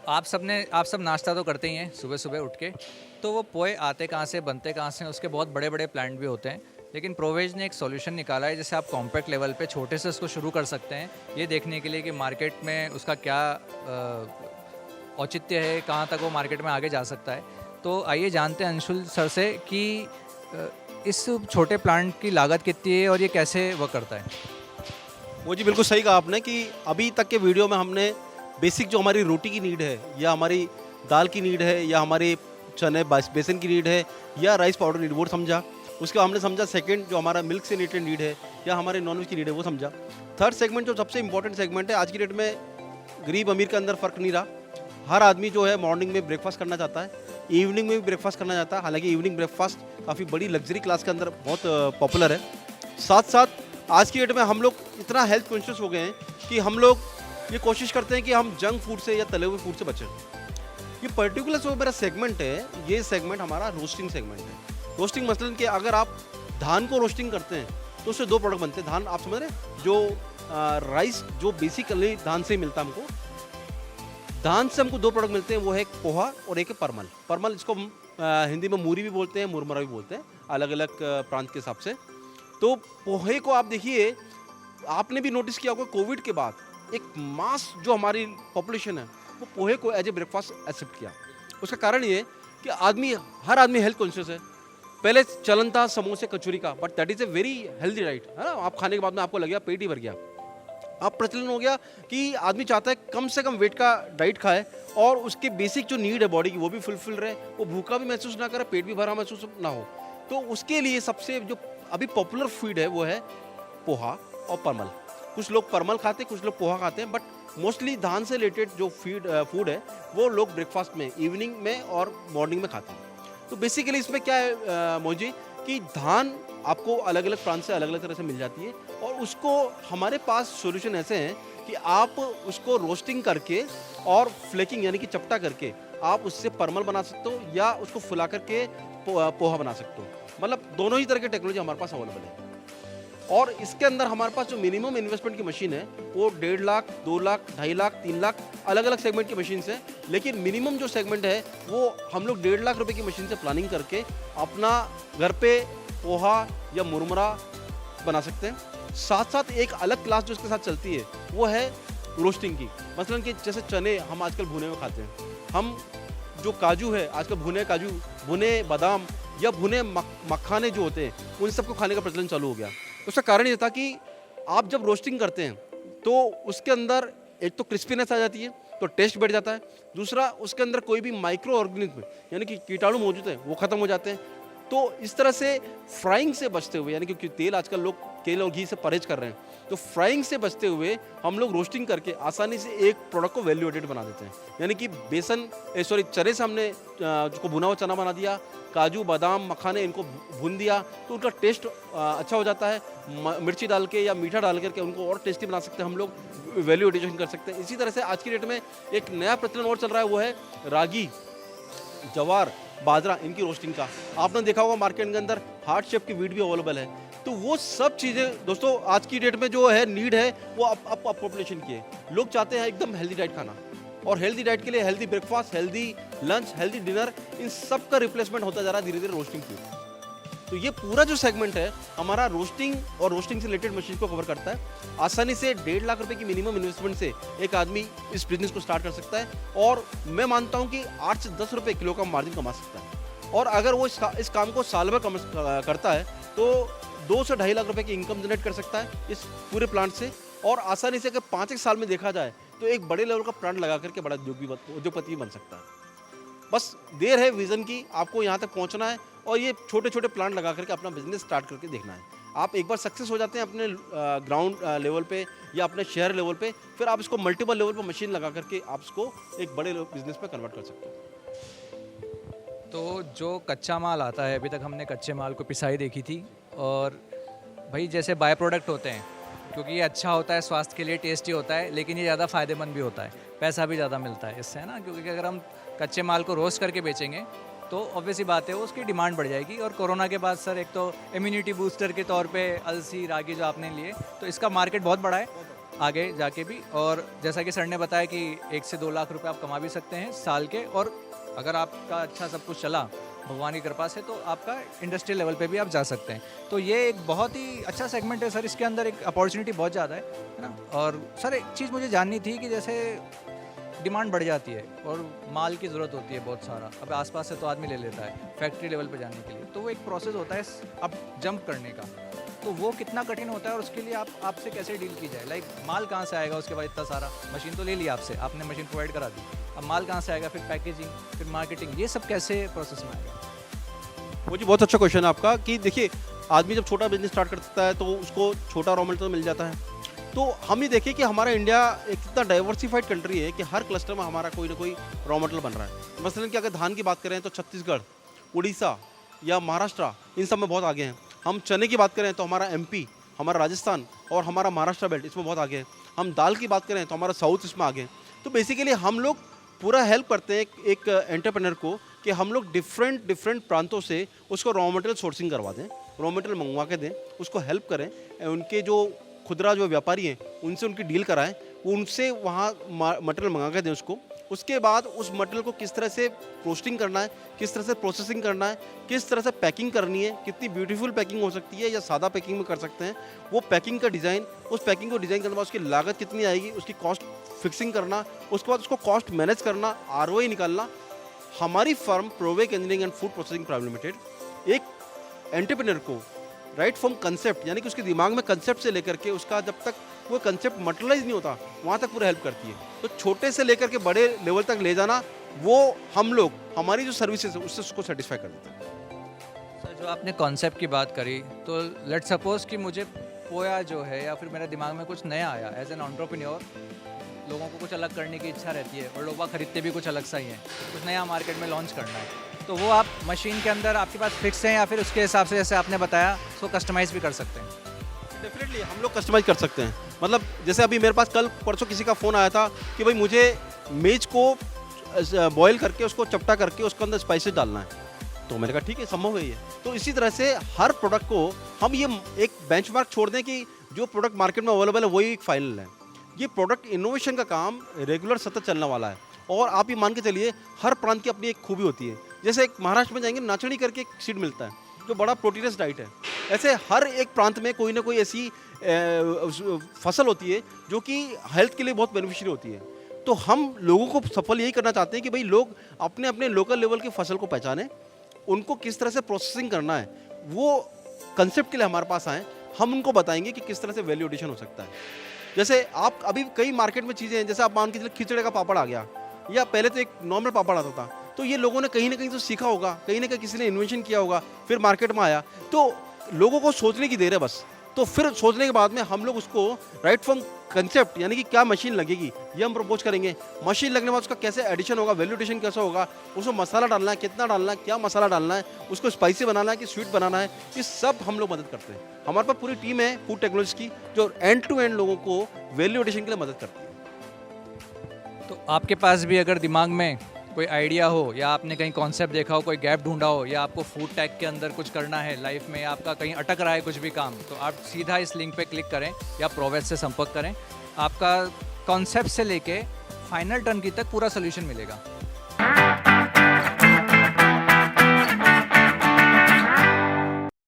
आप सब नाश्ता तो करते ही हैं सुबह सुबह उठ के। तो वो पोहे आते कहाँ से, बनते कहाँ से, उसके बहुत बड़े बड़े प्लांट भी होते हैं। लेकिन प्रोवेज ने एक सॉल्यूशन निकाला है जिससे आप कॉम्पैक्ट लेवल पे छोटे से उसको शुरू कर सकते हैं, ये देखने के लिए कि मार्केट में उसका क्या औचित्य है, कहाँ तक वो मार्केट में आगे जा सकता है। तो आइए जानते हैं अंशुल सर से कि इस छोटे प्लांट की लागत कितनी है और ये कैसे वर्क करता है। वो जी बिल्कुल सही कहा आपने कि अभी तक के वीडियो में हमने बेसिक जो हमारी रोटी की नीड है या हमारी दाल की नीड है या हमारे चने बेसन की नीड है या राइस पाउडर नीड वो समझा। उसके बाद हमने समझा सेकंड जो हमारा मिल्क से रिलेटेड नीड है या हमारे नॉनवेज की नीड है वो समझा। थर्ड सेगमेंट जो सबसे इंपॉर्टेंट सेगमेंट है आज की डेट में, गरीब अमीर के अंदर फ़र्क नहीं रहा। हर आदमी जो है मॉर्निंग में ब्रेकफास्ट करना चाहता है, इवनिंग में भी ब्रेकफास्ट करना चाहता है। हालांकि इवनिंग ब्रेकफास्ट काफ़ी बड़ी लग्जरी क्लास के अंदर बहुत पॉपुलर है। साथ साथ आज की डेट में हम लोग इतना हेल्थ कॉन्शियस हो गए हैं कि हम लोग ये कोशिश करते हैं कि हम जंक फूड से या तले हुए फूड से बचें। ये पर्टिकुलर जो मेरा सेगमेंट है, ये सेगमेंट हमारा रोस्टिंग सेगमेंट है। रोस्टिंग मसलन कि अगर आप धान को रोस्टिंग करते हैं तो उससे दो प्रोडक्ट बनते हैं। धान आप समझ रहे हैं, जो राइस जो बेसिकली धान से ही मिलता है हमको, धान से हमको दो प्रोडक्ट मिलते हैं, वो है एक पोहा और एक है परमल। परमल इसको हम हिंदी में मूरी भी बोलते हैं, मुरमुरा भी बोलते हैं, अलग अलग प्रांत के हिसाब से। तो पोहे को आप देखिए, आपने भी नोटिस किया होगा कोविड के बाद एक मास जो हमारी पॉपुलेशन है वो पोहे को एज ए ब्रेकफास्ट एक्सेप्ट किया। उसका कारण ये कि हर आदमी हेल्थ कॉन्शियस है। पहले चलन था समोसे कचौरी का, but that is a very healthy diet है ना। आप खाने के बाद में आपको लग गया पेट ही भर गया। अब प्रचलन हो गया कि आदमी चाहता है कम से कम वेट का डाइट खाए और उसके बेसिक जो नीड है बॉडी की वो भी फुलफिल रहे, वो भूखा भी महसूस ना करे, पेट भी भरा महसूस ना हो। तो उसके लिए सबसे जो अभी पॉपुलर फूड है वो है पोहा और परमल। कुछ लोग परमल खाते हैं, कुछ लोग पोहा खाते हैं, बट मोस्टली धान से रिलेटेड जो फूड है वो लोग ब्रेकफास्ट में, इवनिंग में और मॉर्निंग में खाते हैं। तो बेसिकली इसमें क्या है मोजी, कि धान आपको अलग अलग प्रांत से अलग अलग तरह से मिल जाती है और उसको हमारे पास सॉल्यूशन ऐसे हैं कि आप उसको रोस्टिंग करके और फ्लेकिंग यानी कि चपटा करके आप उससे परमल बना सकते हो या उसको फुला करके पोहा बना सकते हो। मतलब दोनों ही तरह की टेक्नोलॉजी हमारे पास अवेलेबल है। और इसके अंदर हमारे पास जो मिनिमम इन्वेस्टमेंट की मशीन है वो 1.5 लाख, 2 लाख, 2.5 लाख, 3 लाख अलग अलग सेगमेंट की मशीन है। लेकिन मिनिमम जो सेगमेंट है वो हम लोग 1.5 लाख रुपए की मशीन से प्लानिंग करके अपना घर पे पोहा या मुरमुरा बना सकते हैं। साथ साथ एक अलग क्लास जो इसके साथ चलती है वो है रोस्टिंग की। मसलन कि जैसे चने हम आजकल भुने हुए खाते हैं, हम जो काजू है आजकल भुने काजू, भुने बादाम या भुने मखाने जो होते हैं उन सबको खाने का प्रचलन चालू हो गया। उसका कारण ये था कि आप जब रोस्टिंग करते हैं तो उसके अंदर एक तो क्रिस्पीनेस आ जाती है, तो टेस्ट बढ़ जाता है। दूसरा, उसके अंदर कोई भी माइक्रो ऑर्गेनिज्म यानी कि कीटाणु मौजूद है वो खत्म हो जाते हैं। तो इस तरह से फ्राइंग से बचते हुए, यानी कि तेल आजकल लोग तेल और घी से परहेज कर रहे हैं, तो फ्राइंग से बचते हुए हम लोग रोस्टिंग करके आसानी से एक प्रोडक्ट को वैल्यू एडेड बना देते हैं। यानी कि चने से हमने जो भुना हुआ चना बना दिया, काजू बादाम मखाने इनको भून दिया तो उनका टेस्ट अच्छा हो जाता है। मिर्ची डाल के या मीठा डाल करके उनको और टेस्टी बना सकते हैं, हम लोग वैल्यू एडिशन कर सकते हैं। इसी तरह से आज की डेट में एक नया प्रचलन और चल रहा है, वो है रागी, जवार, बाजरा, इनकी रोस्टिंग का। आपने देखा होगा मार्केट के अंदर हार्ट शेप की वीट भी अवेलेबल है। तो वो सब चीज़ें दोस्तों आज की डेट में जो है नीड है वो अब पॉपुलेशन की है। लोग चाहते हैं एकदम हेल्दी डाइट खाना, और हेल्दी डाइट के लिए healthy breakfast, healthy lunch, healthy dinner, इन सब का रिप्लेसमेंट होता जा रहा है धीरे धीरे रोस्टिंग फूड। तो ये पूरा जो सेगमेंट है हमारा रोस्टिंग और रोस्टिंग से रिलेटेड मशीन को कवर करता है। आसानी से 1.5 लाख रुपए की मिनिमम इन्वेस्टमेंट से एक आदमी इस बिजनेस को स्टार्ट कर सकता है और मैं मानता हूँ कि 8 से 10 रुपए किलो का मार्जिन कमा सकता है। और अगर वो इस काम को साल भर करता है तो 2 से 2.5 लाख रुपए की इनकम जनरेट कर सकता है इस पूरे प्लांट से। और आसानी से अगर 5 एक साल में देखा जाए तो एक बड़े लेवल का प्लांट लगा करके बड़ा उद्योगपति भी बन सकता है। बस देर है विजन की, आपको यहाँ तक पहुँचना है और ये छोटे छोटे प्लांट लगा करके अपना बिजनेस स्टार्ट करके देखना है। आप एक बार सक्सेस हो जाते हैं अपने ग्राउंड लेवल पे या अपने शहर लेवल पे, फिर आप इसको मल्टीपल लेवल पे मशीन लगा करके आप इसको एक बड़े बिजनेस पे कन्वर्ट कर सकते हो। तो जो कच्चा माल आता है, अभी तक हमने कच्चे माल को पिसाई देखी थी, और भाई जैसे बाय प्रोडक्ट होते हैं, क्योंकि ये अच्छा होता है, स्वास्थ्य के लिए टेस्टी होता है, लेकिन ये ज़्यादा फ़ायदेमंद भी होता है, पैसा भी ज़्यादा मिलता है इससे, है ना। क्योंकि अगर हम कच्चे माल को रोस्ट करके बेचेंगे तो ऑब्वियसली बात है उसकी डिमांड बढ़ जाएगी। और कोरोना के बाद सर एक तो इम्यूनिटी बूस्टर के तौर पे अलसी, रागी जो आपने लिए, तो इसका मार्केट बहुत बड़ा है। आगे जाके भी। और जैसा कि सर ने बताया कि 1 से 2 लाख रुपए आप कमा भी सकते हैं साल के, और अगर आपका अच्छा सब कुछ चला भगवान की कृपा से तो आपका इंडस्ट्रियल लेवल पे भी आप जा सकते हैं। तो ये एक बहुत ही अच्छा सेगमेंट है सर, इसके अंदर एक अपॉर्चुनिटी बहुत ज़्यादा है ना। और सर एक चीज़ मुझे जाननी थी कि जैसे डिमांड बढ़ जाती है और माल की ज़रूरत होती है बहुत सारा, अब आसपास से तो आदमी ले लेता है फैक्ट्री लेवल पे जाने के लिए, तो वो एक प्रोसेस होता है अब जंप करने का, तो वो कितना कठिन होता है और उसके लिए आपसे कैसे डील की जाए? लाइक माल कहाँ से आएगा उसके बाद इतना सारा, मशीन तो ले लिया आपसे, आपने मशीन प्रोवाइड करा दी, अब माल कहाँ से आएगा, फिर पैकेजिंग, फिर मार्केटिंग, ये सब कैसे प्रोसेस में आएगा? वो जी बहुत अच्छा क्वेश्चन है आपका कि देखिए आदमी जब छोटा बिजनेस स्टार्ट करता है तो उसको छोटा रॉ मटेरियल तो मिल जाता है। तो हम ही देखिए कि हमारा इंडिया एक इतना डाइवर्सिफाइड कंट्री है कि हर क्लस्टर में हमारा कोई ना कोई रॉ मटेरियल बन रहा है। मसलन कि अगर धान की बात करें तो छत्तीसगढ़, उड़ीसा या महाराष्ट्र इन सब में बहुत आगे हैं। हम चने की बात करें तो हमारा एमपी, हमारा राजस्थान और हमारा महाराष्ट्र बेल्ट इसमें बहुत आगे है। हम दाल की बात करें तो हमारा साउथ इसमें आगे है। तो बेसिकली हम लोग पूरा हेल्प करते हैं एक एंटरप्रेन्योर को कि हम लोग डिफरेंट प्रांतों से उसको रॉ मटेरियल सोर्सिंग करवा दें, रॉ मटेरियल मंगवा के दें, उसको हेल्प करें, उनके जो खुदरा जो व्यापारी हैं उनसे उनकी डील कराएं, उनसे वहाँ मटेरियल मंगा के दें उसको। उसके बाद उस मटेरियल को किस तरह से रोस्टिंग करना है, किस तरह से प्रोसेसिंग करना है, किस तरह से पैकिंग करनी है, कितनी ब्यूटीफुल पैकिंग हो सकती है या सादा पैकिंग में कर सकते हैं, वो पैकिंग का डिज़ाइन, उस पैकिंग को डिज़ाइन करने के बाद उसकी लागत कितनी आएगी, उसकी कॉस्ट फिक्सिंग करना, उसके बाद उसको कॉस्ट मैनेज करना, आरओआई निकालना। हमारी firm Provek engineering and food processing private limited एक एंटरप्रेन्योर को राइट फ्रॉम कंसेप्ट, यानी कि उसके दिमाग में कंसेप्ट से लेकर के उसका जब तक वो कंसेप्ट मटेरियलाइज नहीं होता वहाँ तक पूरा हेल्प करती है। तो छोटे से लेकर के बड़े लेवल तक ले जाना वो हम लोग हमारी जो सर्विसेज है उससे उसको सेटिस्फाई कर देते हैं। सर जो आपने कॉन्सेप्ट की बात करी, तो लेट सपोज कि मुझे पोया जो है या फिर मेरे दिमाग में कुछ नया आया एज एन एंटरप्रेन्योर, लोगों को कुछ अलग करने की इच्छा रहती है और लोग वहाँ खरीदते भी कुछ अलग सा ही है, कुछ नया मार्केट में लॉन्च करना है, तो वो आप मशीन के अंदर आपके पास फिक्स हैं या फिर उसके हिसाब से जैसे आपने बताया उसको कस्टमाइज़ भी कर सकते हैं? डेफिनेटली हम लोग कस्टमाइज कर सकते हैं। मतलब जैसे अभी मेरे पास कल परसों किसी का फ़ोन आया था कि भाई मुझे मेज को बॉयल करके उसको चपटा करके उसके अंदर स्पाइसेस डालना है, तो मैंने कहा ठीक है संभव है ये। तो इसी तरह से हर प्रोडक्ट को हम ये एक बेंचमार्क छोड़ दें कि जो प्रोडक्ट मार्केट में अवेलेबल है वही एक फाइनल है। ये प्रोडक्ट इनोवेशन का काम रेगुलर सतत चलने वाला है। और आप ये मान के चलिए हर प्रांत की अपनी एक खूबी होती है। जैसे एक महाराष्ट्र में जाएंगे नाचनी करके एक सीड मिलता है जो बड़ा प्रोटीनस डाइट है, ऐसे हर एक प्रांत में कोई ना कोई ऐसी फसल होती है जो कि हेल्थ के लिए बहुत बेनिफिशियल होती है। तो हम लोगों को सफल यही करना चाहते हैं कि भाई लोग अपने अपने लोकल लेवल की फसल को पहचानें, उनको किस तरह से प्रोसेसिंग करना है वो कंसेप्ट के लिए हमारे पास आएँ, हम उनको बताएंगे कि किस तरह से वैल्यू एडिशन हो सकता है। जैसे आप अभी कई मार्केट में चीज़ें हैं, जैसे आप मान के चलिए खिचड़े का पापड़ आ गया, या पहले तो एक नॉर्मल पापड़ आता था, तो ये लोगों ने कहीं ना कहीं तो सीखा होगा, कहीं ना कहीं किसी ने इन्वेंशन किया होगा, फिर मार्केट में आया, तो लोगों को सोचने की देर है बस। तो फिर सोचने के बाद में हम लोग उसको राइट फ्रॉम कंसेप्ट, यानी कि क्या मशीन लगेगी ये हम प्रपोज करेंगे। मशीन लगने के बाद उसका कैसे एडिशन होगा, वैल्यू एडिशन कैसा होगा, उसको मसाला डालना है, कितना डालना है, क्या मसाला डालना है, उसको स्पाइसी बनाना है कि स्वीट बनाना है, ये सब हम लोग मदद करते हैं। हमारे पास पूरी टीम है फूड टेक्नोलॉजी की जो एंड टू एंड लोगों को वैल्यू एडिशन के लिए मदद करती है। तो आपके पास भी अगर दिमाग में कोई आइडिया हो या आपने कहीं कॉन्सेप्ट देखा हो, कोई गैप ढूंढा हो, या आपको फूड टेक के अंदर कुछ करना है लाइफ में, आपका कहीं अटक रहा है कुछ भी काम, तो आप सीधा इस लिंक पे क्लिक करें या प्रोवेट से संपर्क करें। आपका कॉन्सेप्ट से लेके फाइनल टर्न की तक पूरा सोल्यूशन मिलेगा।